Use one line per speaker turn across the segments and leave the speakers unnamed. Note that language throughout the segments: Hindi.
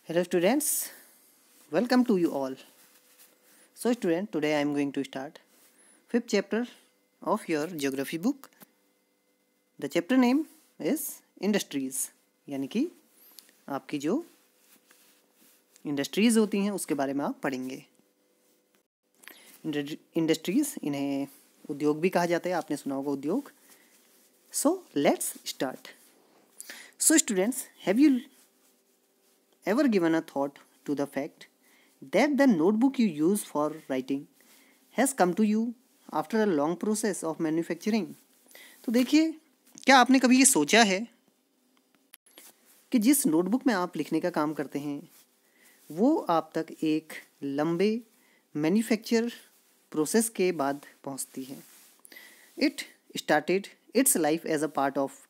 Hello students, welcome to you all. So student, today I am going to start fifth chapter of your geography book. The chapter name is industries, यानी कि आपकी जो इंडस्ट्रीज होती हैं उसके बारे में आप पढ़ेंगे. इंडस्ट्रीज, इन्हें उद्योग भी कहा जाता है, आपने सुना होगा उद्योग. So let's start. So students, have you ever given a thought to the fact that the notebook you use for writing has come to you after a long process of manufacturing? तो देखिए, क्या आपने कभी ये सोचा है कि जिस नोटबुक में आप लिखने का काम करते हैं वो आप तक एक लंबे मैन्युफैक्चर प्रोसेस के बाद पहुंचती है. It started its life as a part of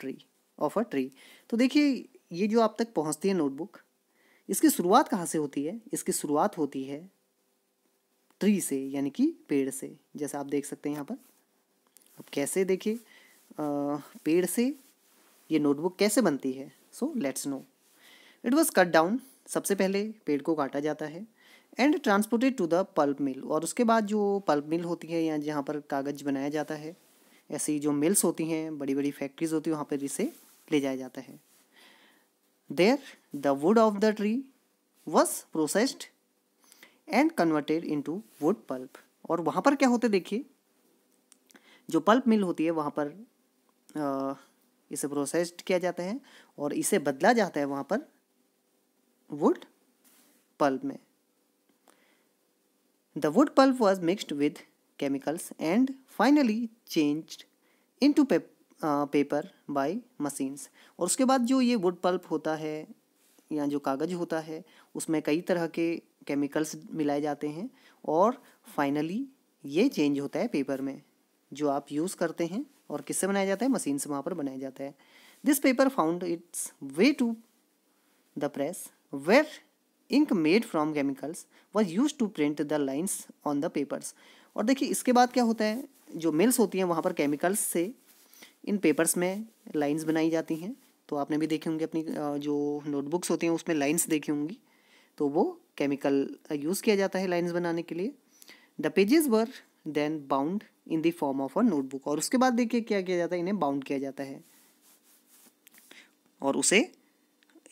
a tree. तो देखिए, ये जो आप तक पहुंचती है नोटबुक, इसकी शुरुआत कहाँ से होती है? इसकी शुरुआत होती है ट्री से, यानी कि पेड़ से. जैसा आप देख सकते हैं यहाँ पर. अब कैसे, देखिए, पेड़ से ये नोटबुक कैसे बनती है. So let's know. It was cut down. सबसे पहले पेड़ को काटा जाता है and transported to the pulp mill. और उसके बाद जो पल्प मिल होती है या जहाँ पर कागज़ बनाया जाता है, ऐसी जो मिल्स होती हैं, बड़ी बड़ी फैक्ट्रीज होती हैं, वहाँ पर इसे ले जाया जाता है. There, the wood of the tree was processed and converted into wood pulp. और वहाँ पर क्या होते, देखिए, जो पल्प मिल होती है वहाँ पर इसे प्रोसेस्ड किया जाता है और इसे बदला जाता है वहाँ पर वुड पल्प में. The wood pulp was mixed with chemicals and finally changed into paper by machines. और उसके बाद जो ये वुड पल्प होता है या जो कागज़ होता है उसमें कई तरह के केमिकल्स मिलाए जाते हैं और फाइनली ये चेंज होता है पेपर में, जो आप यूज़ करते हैं. और किससे बनाया जाता है? मशीन से वहाँ पर बनाया जाता है. This paper found its way to the press where ink made from chemicals was use to print the lines on the papers. और देखिए, इसके बाद क्या होता है, जो मिल्स होती हैं वहाँ पर केमिकल्स से इन पेपर्स में लाइंस बनाई जाती हैं. तो आपने भी देखे होंगे अपनी जो नोटबुक्स होती हैं उसमें लाइंस देखी होंगी, तो वो केमिकल यूज़ किया जाता है लाइंस बनाने के लिए. The pages were then bound in the form of a notebook. और उसके बाद देखिए क्या किया जाता है, इन्हें बाउंड किया जाता है और उसे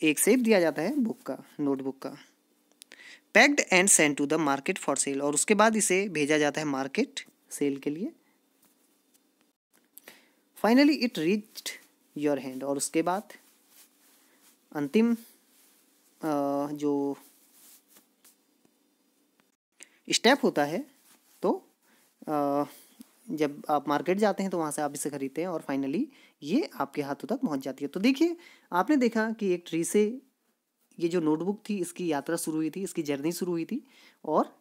एक शेप दिया जाता है बुक का, नोटबुक का. Packed and send to the market for sale. और उसके बाद इसे भेजा जाता है मार्केट सेल के लिए. Finally it reached your hand. और उसके बाद अंतिम जो स्टेप होता है, तो जब आप मार्केट जाते हैं तो वहाँ से आप इसे खरीदते हैं और फाइनली ये आपके हाथों तक पहुँच जाती है. तो देखिए, आपने देखा कि एक ट्री से ये जो नोटबुक थी इसकी यात्रा शुरू हुई थी, इसकी जर्नी शुरू हुई थी. और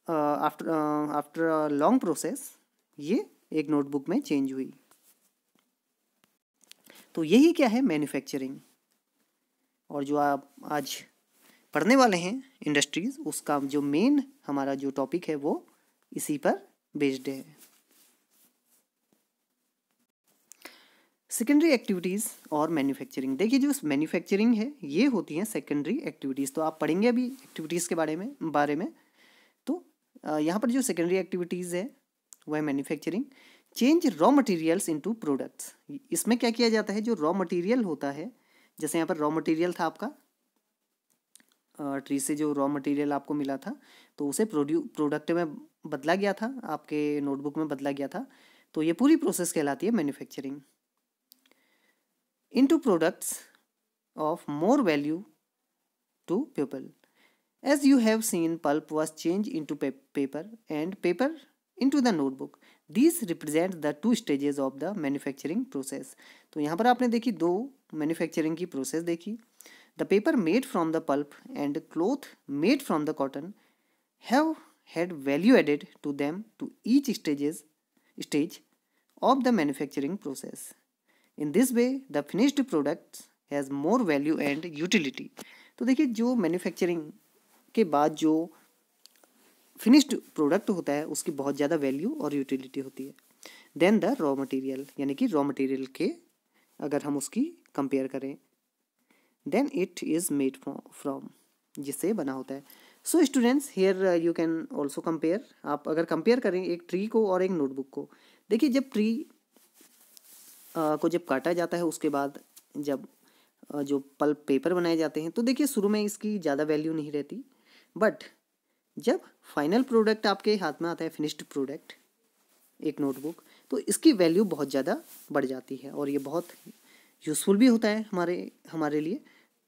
आफ्टर अ लॉन्ग प्रोसेस ये एक नोटबुक में चेंज हुई. तो यही क्या है, मैन्युफैक्चरिंग. और जो आप आज पढ़ने वाले हैं इंडस्ट्रीज, उसका जो मेन हमारा जो टॉपिक है वो इसी पर बेस्ड है. सेकेंडरी एक्टिविटीज़ और मैन्युफैक्चरिंग. देखिए, जो मैन्युफैक्चरिंग है ये होती हैं सेकेंडरी एक्टिविटीज़. तो आप पढ़ेंगे अभी एक्टिविटीज़ के बारे में. तो यहाँ पर जो सेकेंडरी एक्टिविटीज़ है वह है manufacturing. Change raw materials into products. इसमें क्या किया जाता है, जो रॉ मटेरियल होता है, जैसे यहाँ पर रॉ मटेरियल था आपका, ट्री से जो रॉ मटेरियल आपको मिला था तो उसे प्रोडक्ट में बदला गया था, आपके नोटबुक में बदला गया था. तो ये पूरी प्रोसेस कहलाती है manufacturing. Into products of more value to people. As you have seen, pulp was changed into paper and paper into the notebook. These represent the two stages of the manufacturing process. तो यहाँ पर आपने देखी दो मैन्युफैक्चरिंग की प्रोसेस देखी. The paper made from the pulp and cloth made from the cotton have had value added to them to each stage of the manufacturing process. In this way, the finished product has more value and utility. तो देखिए, जो मैन्युफैक्चरिंग के बाद जो फिनिश्ड प्रोडक्ट होता है उसकी बहुत ज़्यादा वैल्यू और यूटिलिटी होती है देन द रॉ मटेरियल. यानी कि रॉ मटेरियल के अगर हम उसकी कंपेयर करें, then it is made from, जिससे बना होता है। So students here you can also compare, आप अगर कंपेयर करें एक ट्री को और एक नोटबुक को, देखिए जब ट्री को जब काटा जाता है उसके बाद जब जो पल्प पेपर बनाए जाते हैं तो देखिए शुरू में इसकी ज़्यादा वैल्यू नहीं रहती, बट जब फाइनल प्रोडक्ट आपके हाथ में आता है, फिनिश्ड प्रोडक्ट एक नोटबुक, तो इसकी वैल्यू बहुत ज़्यादा बढ़ जाती है और ये बहुत यूज़फुल भी होता है हमारे लिए।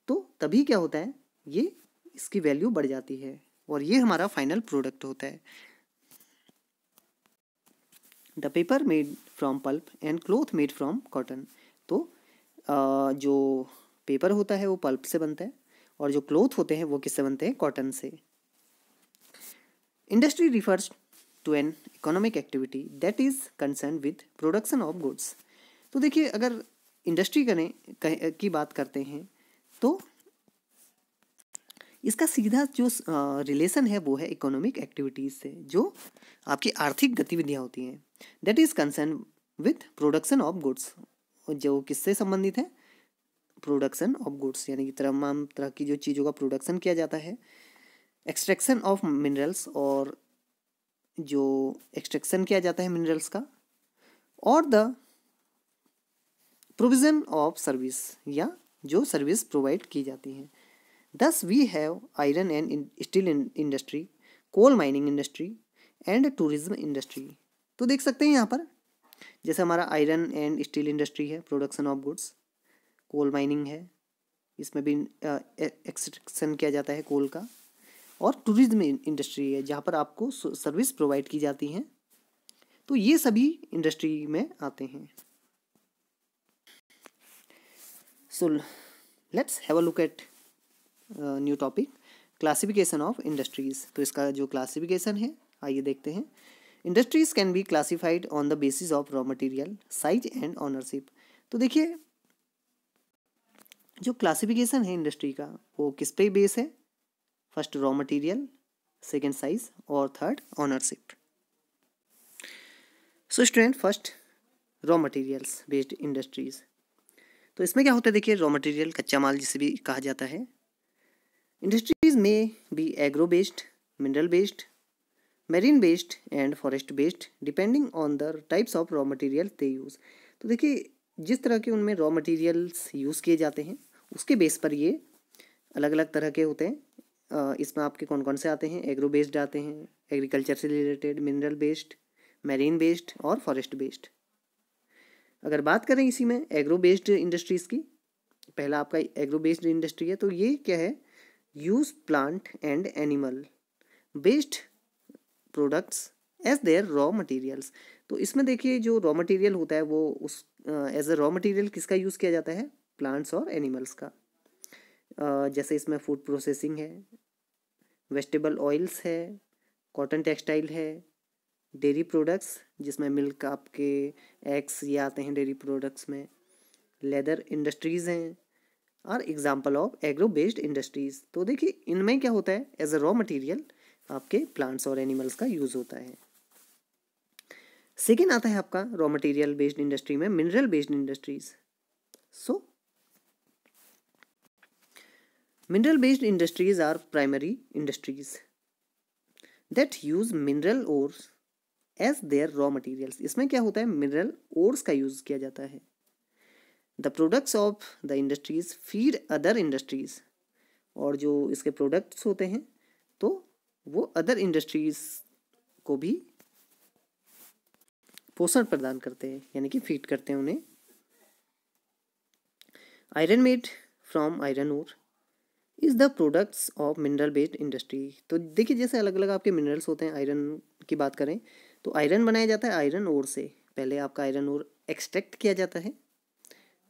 तो तभी क्या होता है, ये इसकी वैल्यू बढ़ जाती है और ये हमारा फाइनल प्रोडक्ट होता है। The paper made from pulp and cloth made from cotton, तो जो पेपर होता है वो पल्प से बनता है और जो क्लोथ होते हैं वो किससे बनते हैं, कॉटन से। Industry refers to an economic activity that is concern with production of goods. तो देखिए अगर इंडस्ट्री की बात करते हैं तो इसका सीधा जो रिलेशन है वो है इकोनॉमिक एक्टिविटीज़ से, जो आपकी आर्थिक गतिविधियाँ होती हैं। That is concern with production of goods, जो किससे संबंधित है, प्रोडक्शन ऑफ गुड्स, यानी कि तमाम तरह की जो चीज़ों का प्रोडक्शन किया जाता है, एक्सट्रैक्शन ऑफ मिनरल्स, और जो एक्सट्रैक्शन किया जाता है मिनरल्स का, और द प्रोविज़न ऑफ सर्विस, या जो सर्विस प्रोवाइड की जाती हैं। Thus we have iron and steel industry, coal mining industry and tourism industry। तो देख सकते हैं यहाँ पर जैसे हमारा आयरन एंड स्टील इंडस्ट्री है, production of goods, coal mining है, इसमें भी एक्सट्रैक्शन किया जाता है कोल का, और टूरिज्म इंडस्ट्री है जहाँ पर आपको सर्विस प्रोवाइड की जाती हैं। तो ये सभी इंडस्ट्री में आते हैं। So let's have a look at new topic, classification of industries. तो इसका जो क्लासिफिकेशन है आइए देखते हैं। Industries can be classified on the basis of raw material, size and ownership. तो देखिए जो क्लासिफिकेशन है इंडस्ट्री का वो किस पे बेस है, first raw material, second size और third ownership. So student first raw materials based industries. तो इसमें क्या होता है, देखिए रॉ मटेरियल कच्चा माल जिसे भी कहा जाता है। इंडस्ट्रीज में be agro based, mineral based, marine based and forest based depending on the types of raw material they use. तो देखिए जिस तरह के उनमें रॉ मटेरियल्स यूज़ किए जाते हैं उसके बेस पर ये अलग अलग तरह के होते हैं। इसमें आपके कौन कौन से आते हैं, एग्रो बेस्ड आते हैं, एग्रीकल्चर से related, mineral based, marine based और फॉरेस्ट बेस्ड। अगर बात करें इसी में एग्रो बेस्ड इंडस्ट्रीज़ की, पहला आपका एग्रो बेस्ड इंडस्ट्री है, तो ये क्या है, use plant and animal based products as their raw materials. तो इसमें देखिए जो रॉ मटेरियल होता है वो उस एज अ रॉ मटेरियल किसका यूज़ किया जाता है, प्लांट्स और एनिमल्स का। जैसे इसमें फूड प्रोसेसिंग है, वेजिटेबल ऑयल्स है, कॉटन टेक्सटाइल है, डेयरी प्रोडक्ट्स जिसमें मिल्क, आपके एग्स ये आते हैं डेयरी प्रोडक्ट्स में, लेदर इंडस्ट्रीज़ हैं, are example of agro based industries. तो देखिए इनमें क्या होता है, एज अ रॉ मटेरियल आपके प्लांट्स और एनिमल्स का यूज़ होता है। सेकेंड आता है आपका रॉ मटेरियल बेस्ड इंडस्ट्री में mineral based industries. So mineral based industries are primary industries that use mineral ores as their raw materials. इसमें क्या होता है, मिनरल ओर्स का यूज़ किया जाता है। The products of the industries feed other industries, और जो इसके प्रोडक्ट्स होते हैं तो वो अदर इंडस्ट्रीज को भी पोषण प्रदान करते हैं, यानी कि फीड करते हैं उन्हें। Iron made from iron ore is the products of mineral based industry. तो देखिए जैसे अलग अलग आपके मिनरल्स होते हैं, आयरन की बात करें तो आयरन बनाया जाता है आयरन ओर से, पहले आपका आयरन ओर एक्सट्रैक्ट किया जाता है।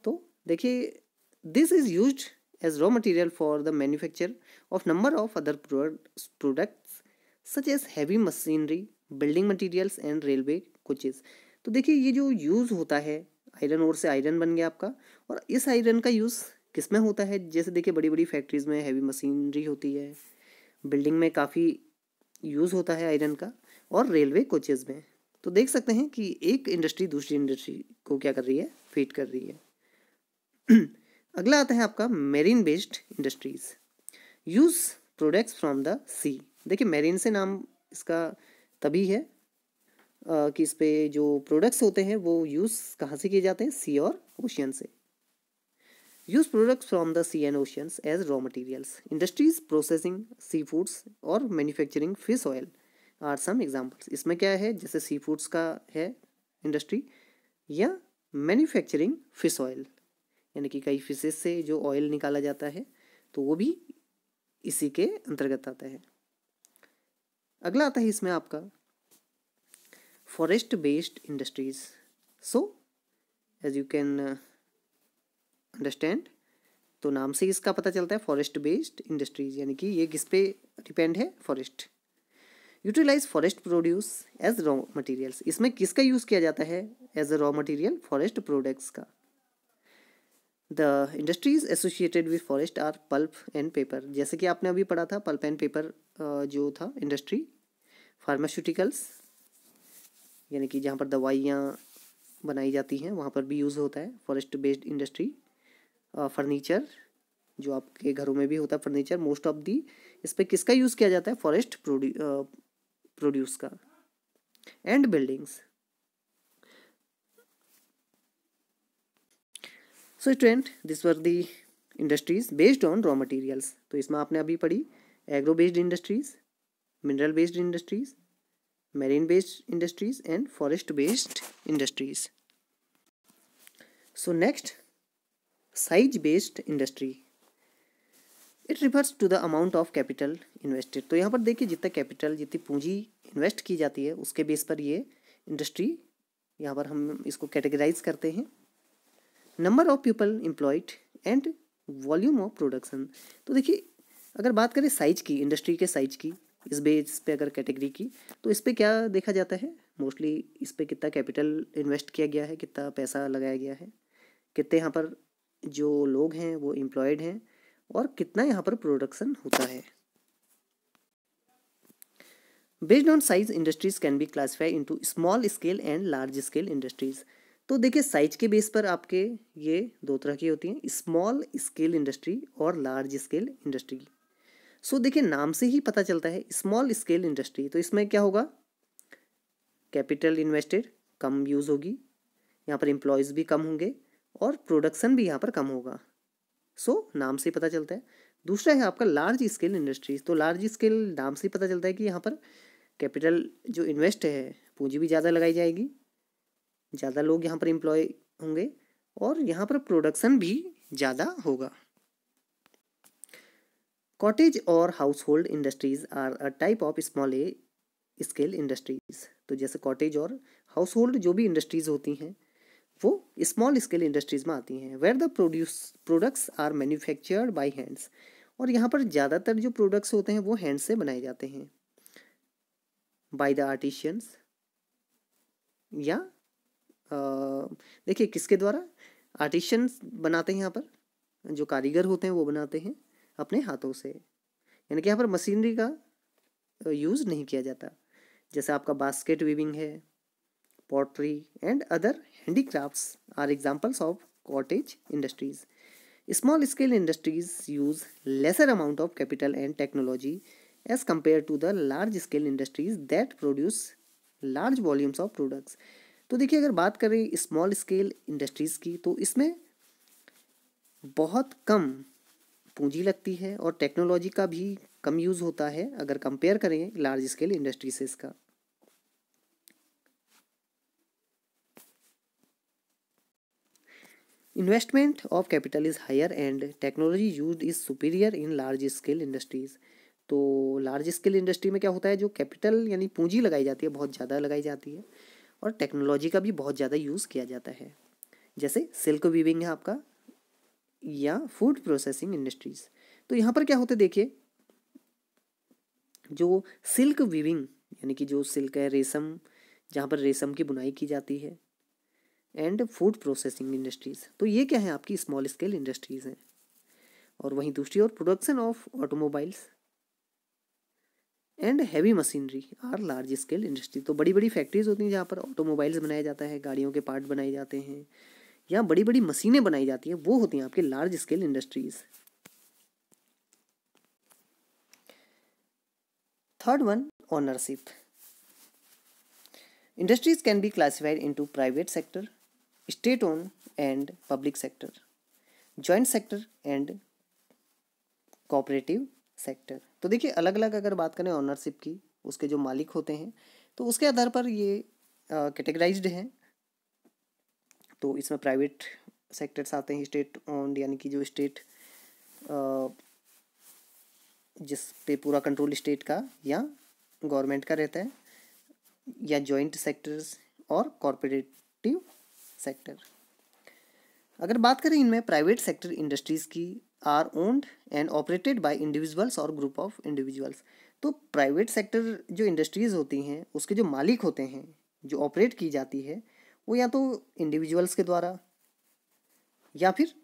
तो देखिए this is used as raw material for the manufacture of number of other products such as heavy machinery, building materials and railway coaches. तो देखिए ये जो यूज़ होता है, आयरन ओर से आयरन बन गया आपका, और इस आयरन का यूज़ किस में होता है, जैसे देखिए बड़ी बड़ी फैक्ट्रीज़ में हैवी मशीनरी होती है, बिल्डिंग में काफ़ी यूज़ होता है आयरन का, और रेलवे कोचेज़ में। तो देख सकते हैं कि एक इंडस्ट्री दूसरी इंडस्ट्री को क्या कर रही है, फीड कर रही है। अगला आता है आपका marine based industries, use products from the sea. देखिए मेरीन से नाम इसका तभी है कि इस पे जो प्रोडक्ट्स होते हैं वो यूज़ कहाँ से किए जाते हैं, सी और ओशियन से। Use products from the sea and oceans as raw materials, industries processing sea foods और manufacturing fish oil are some examples. इसमें क्या है, जैसे सी फूड्स का है इंडस्ट्री, या मैन्युफैक्चरिंग फिश ऑयल, यानी कि कई फिशेस से जो ऑयल निकाला जाता है तो वो भी इसी के अंतर्गत आता है। अगला आता है इसमें आपका forest based industries. So as you can understand, तो नाम से इसका पता चलता है फॉरेस्ट बेस्ड इंडस्ट्रीज, यानी कि ये किस पे डिपेंड है, forest. Utilize forest produce as raw materials, इसमें किसका यूज़ किया जाता है as a raw material, forest products का। The industries associated with forest are pulp and paper, जैसे कि आपने अभी पढ़ा था पल्प एंड पेपर जो था इंडस्ट्री। फार्मास्यूटिकल्स, यानी कि जहाँ पर दवाइयाँ बनाई जाती हैं वहाँ पर भी यूज़ होता है फॉरेस्ट बेस्ड इंडस्ट्री। फर्नीचर, जो आपके घरों में भी होता है फर्नीचर, मोस्ट ऑफ दी इस पर किसका यूज़ किया जाता है, फॉरेस्ट प्रोड्यूस का। And buildings. So student, this were the industries based on raw materials. तो इसमें आपने अभी पढ़ी agro based industries, mineral based industries, marine based industries and forest based industries. So next, size based industry, it refers to the amount of capital invested। तो यहाँ पर देखिए जितना कैपिटल, जितनी पूंजी इन्वेस्ट की जाती है उसके बेस पर ये इंडस्ट्री, यहाँ पर हम इसको कैटेगराइज करते हैं। Number of people employed and volume of production. तो देखिए अगर बात करें साइज की, इंडस्ट्री के साइज की, इस बेस पे अगर कैटेगरी की, तो इस पे क्या देखा जाता है, मोस्टली इस पे कितना कैपिटल इन्वेस्ट किया गया है, कितना पैसा लगाया गया है, कितने यहाँ पर जो लोग हैं वो एम्प्लॉयड हैं, और कितना यहाँ पर प्रोडक्शन होता है। Based on size industries can be classify into small scale and large scale industries. तो देखिए साइज के बेस पर आपके ये दो तरह की होती हैं, स्मॉल स्केल इंडस्ट्री और लार्ज स्केल इंडस्ट्री। सो देखिए नाम से ही पता चलता है स्मॉल स्केल इंडस्ट्री, तो इसमें क्या होगा, कैपिटल इन्वेस्टेड कम यूज़ होगी, यहाँ पर एम्प्लॉयज़ भी कम होंगे और प्रोडक्शन भी यहाँ पर कम होगा। सो नाम से पता चलता है। दूसरा है आपका लार्ज स्केल इंडस्ट्रीज। तो लार्ज स्केल नाम से पता चलता है कि यहाँ पर कैपिटल जो इन्वेस्ट है, पूंजी भी ज़्यादा लगाई जाएगी, ज़्यादा लोग यहाँ पर एम्प्लॉय होंगे और यहाँ पर प्रोडक्शन भी ज़्यादा होगा। कॉटेज और household industries are a type of small scale industries. तो जैसे कॉटेज और हाउस होल्ड जो भी इंडस्ट्रीज होती हैं वो स्मॉल स्केल इंडस्ट्रीज में आती हैं। Where the products are manufactured by hands, और यहाँ पर ज़्यादातर जो प्रोडक्ट्स होते हैं वो हैंड से बनाए जाते हैं, बाय द आर्टिशियंस, या देखिए किसके द्वारा, आर्टिशियंस बनाते हैं, यहाँ पर जो कारीगर होते हैं वो बनाते हैं अपने हाथों से, यानी कि यहाँ पर मशीनरी का यूज़ नहीं किया जाता। जैसे आपका बास्केट वीविंग है, pottery and other handicrafts are examples of cottage industries. Small scale industries use lesser amount of capital and technology as compare to the large scale industries that produce large volumes of products. तो देखिए अगर बात करें स्मॉल स्केल इंडस्ट्रीज़ की, तो इसमें बहुत कम पूंजी लगती है और टेक्नोलॉजी का भी कम यूज़ होता है अगर कंपेयर करें लार्ज स्केल इंडस्ट्री से इसका। Investment of capital is higher and technology used is superior in large scale industries. तो लार्ज स्केल इंडस्ट्री में क्या होता है, जो कैपिटल यानी पूंजी लगाई जाती है बहुत ज़्यादा लगाई जाती है और टेक्नोलॉजी का भी बहुत ज़्यादा यूज़ किया जाता है। जैसे सिल्क वीविंग है आपका, या फूड प्रोसेसिंग इंडस्ट्रीज़। तो यहाँ पर क्या होता है, देखिए जो सिल्क वीविंग यानी कि जो सिल्क है, रेशम, जहाँ पर रेशम की बुनाई की जाती है, एंड फूड प्रोसेसिंग इंडस्ट्रीज़, तो ये क्या है आपकी स्मॉल स्केल इंडस्ट्रीज़ हैं। और वहीं दूसरी ओर production of automobiles and heavy machinery are large scale industry. तो बड़ी बड़ी फैक्ट्रीज होती हैं जहाँ पर ऑटोमोबाइल्स बनाया जाता है, गाड़ियों के पार्ट बनाए जाते हैं, या बड़ी बड़ी मशीनें बनाई जाती हैं, वो होती हैं आपके large scale industries. Third one, ownership. Industries can be classified into private sector, state own and public sector, joint sector and cooperative sector. तो देखिए अलग अलग अगर बात करें ओनरशिप की, उसके जो मालिक होते हैं, तो उसके आधार पर ये कैटेगराइज्ड हैं। तो इसमें प्राइवेट सेक्टर्स आते हैं, स्टेट ओन्ड यानी कि जो स्टेट जिस पे पूरा कंट्रोल स्टेट का या गवर्नमेंट का रहता है, या जॉइंट सेक्टर्स और कॉरपोरेटिव सेक्टर। अगर बात करें इनमें प्राइवेट सेक्टर इंडस्ट्रीज की, are owned and operated by individuals और ग्रुप ऑफ इंडिविजुअल्स। तो प्राइवेट सेक्टर जो इंडस्ट्रीज होती हैं, उसके जो मालिक होते हैं, जो ऑपरेट की जाती है, वो या तो इंडिविजुअल्स के द्वारा या फिर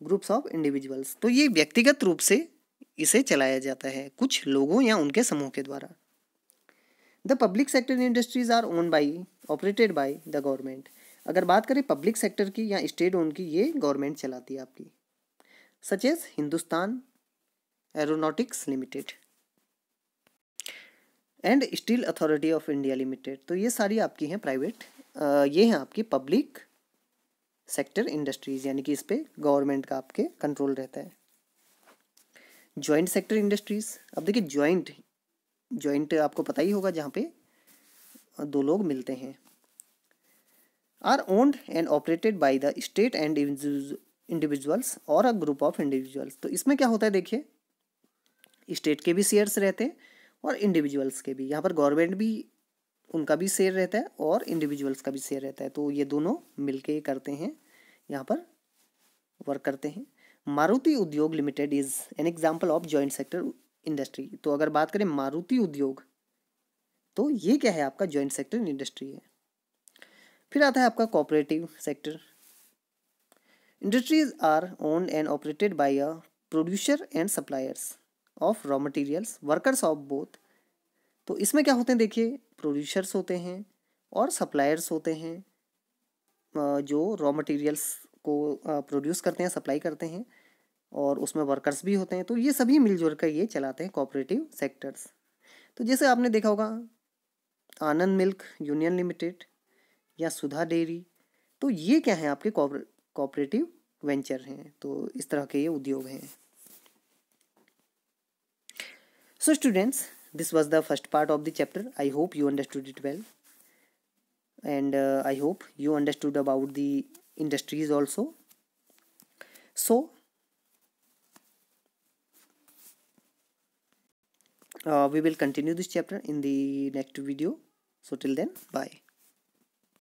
ग्रुप्स ऑफ इंडिविजुअल्स। तो ये व्यक्तिगत रूप से इसे चलाया जाता है कुछ लोगों या उनके समूह के द्वारा। The public sector industries our own by operated by the government. अगर बात करें पब्लिक सेक्टर की या स्टेट ओन की, ये गवर्नमेंट चलाती है आपकी, such as Hindustan aeronautics limited and steel authority of India limited. तो ये सारी आपकी हैं प्राइवेट, ये हैं आपकी पब्लिक सेक्टर इंडस्ट्रीज, यानी कि इस पे गवर्नमेंट का आपके कंट्रोल रहता है। जॉइंट सेक्टर इंडस्ट्रीज, अब देखिए जॉइंट आपको पता ही होगा, जहाँ पे दो लोग मिलते हैं। Are owned and operated by the state and individuals और अ ग्रुप ऑफ इंडिविजुअल्स। तो इसमें क्या होता है देखिए, स्टेट के भी शेयर्स रहते हैं और इंडिविजुअल्स के भी। यहाँ पर गवर्नमेंट भी, उनका भी शेयर रहता है और इंडिविजुअल्स का भी शेयर रहता है। तो ये दोनों मिलके करते हैं, यहाँ पर वर्क करते हैं। मारुति उद्योग limited is an example of joint sector industry. तो अगर बात करें मारुति उद्योग, तो ये क्या है, आपका जॉइंट सेक्टर इंडस्ट्री है। फिर आता है आपका cooperative sector. Industries are owned and operated by a producer and suppliers of raw materials, workers of both. तो इसमें क्या होते हैं देखिए, प्रोड्यूसर्स होते हैं और सप्लायर्स होते हैं, जो रॉ मटेरियल्स को प्रोड्यूस करते हैं, सप्लाई करते हैं, और उसमें वर्कर्स भी होते हैं। तो ये सभी मिलजुल कर ये चलाते हैं कोऑपरेटिव सेक्टर्स। तो जैसे आपने देखा होगा आनंद मिल्क यूनियन लिमिटेड या सुधा डेयरी, तो ये क्या है, आपके कोऑपरेटिव वेंचर हैं। तो इस तरह के ये उद्योग हैं। So students, this was the first part of the chapter. I hope you understood it well, and I hope you understood about the industries also. So we will continue this chapter in the next video. So till then, bye.